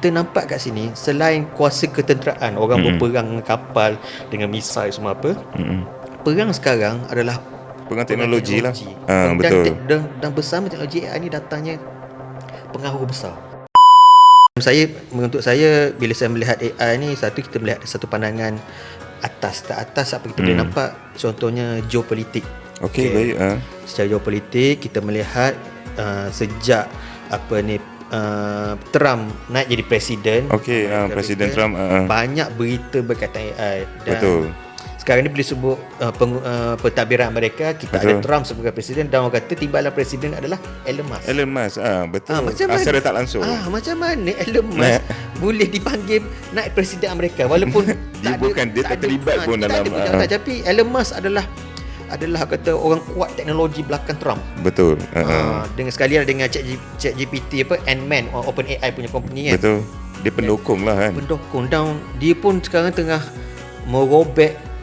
kita nampak kat sini, selain kuasa ketenteraan, orang berperang dengan kapal, dengan misai semua apa, perang sekarang adalah perang teknologi lah. Dan, Betul. dan bersama teknologi AI ni datangnya pengaruh besar. Untuk saya bila saya melihat AI ni, satu, kita melihat satu pandangan atas. Tak atas apa kita boleh nampak, contohnya geopolitik. Okey, baik. Secara geopolitik kita melihat sejak Trump naik jadi presiden. Presiden Trump banyak berita berkaitan AI. Dan betul. sekarang ni boleh sebut pentadbiran mereka, kita betul. ada Trump sebagai presiden, dan orang kata timbalan presiden adalah Elon Musk. Betul. Macam mana, secara tak langsung. Macam mana Elon Musk boleh dipanggil naik presiden Amerika walaupun dia tak terlibat pun dalam tapi Elon Musk adalah kata orang kuat teknologi belakang Trump. Betul. Dengan sekalian dengan ChatGPT Ant-Man, OpenAI punya company kan. Betul. Dia pendukung lah kan. Pendukung, dan dia pun sekarang tengah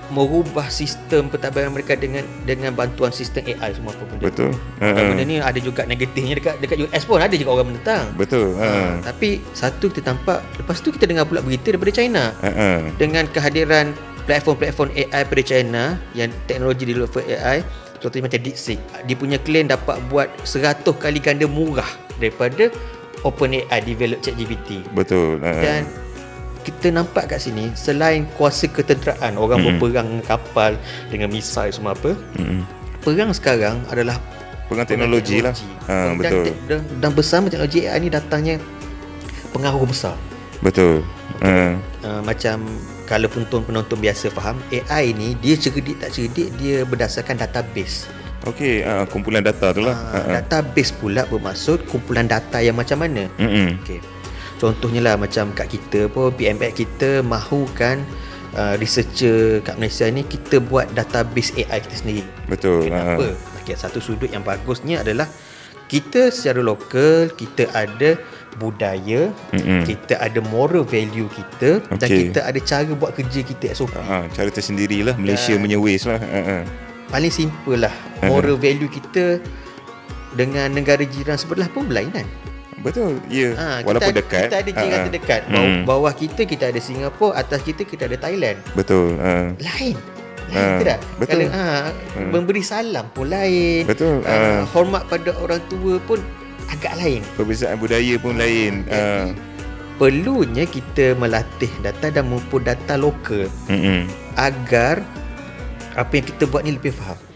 merubah sistem pentadbiran mereka dengan bantuan sistem AI semua apa pun. Betul. Benda ni ada juga negatifnya dekat US pun ada juga orang menentang. Betul. Tapi satu kita nampak, lepas tu kita dengar pula berita daripada China. Dengan kehadiran platform-platform AI daripada China yang teknologi developer AI, contohnya macam DeepSeek, dia punya claim dapat buat 100 kali ganda murah daripada OpenAI develop ChatGPT. Betul. Dan kita nampak kat sini, selain kuasa ketenteraan, orang berperang dengan kapal, dengan misai semua apa, perang sekarang adalah perang teknologi lah. Betul. Dan bersama teknologi AI ni datangnya pengaruh besar. Betul. Macam kalau penonton biasa faham, AI ni dia cerdik tak cerdik, dia berdasarkan database. Okey, kumpulan data tu lah. Database pula bermaksud kumpulan data yang macam mana. Okey. Contohnya lah macam kat kita pun, PMX kita mahukan researcher kat Malaysia ni, kita buat database AI kita sendiri. Betul. Kenapa? Satu sudut yang bagusnya adalah kita secara lokal, kita ada budaya, kita ada moral value kita, dan kita ada cara buat kerja kita SOP. Cara tersendirilah Malaysia punya ways lah. Paling simple lah. Moral value kita dengan negara jiran sebelah pun berlainan. Betul. Ya. Walaupun dekat, kita ada jiran terdekat. Bawah kita ada Singapura, atas kita ada Thailand. Betul. Lain tak? Betul. Kalau memberi salam pun lain. Betul. Hormat pada orang tua pun agak lain. Perbezaan budaya pun lain. Perlunya kita melatih data dan maupun data lokal agar apa yang kita buat ni lebih faham.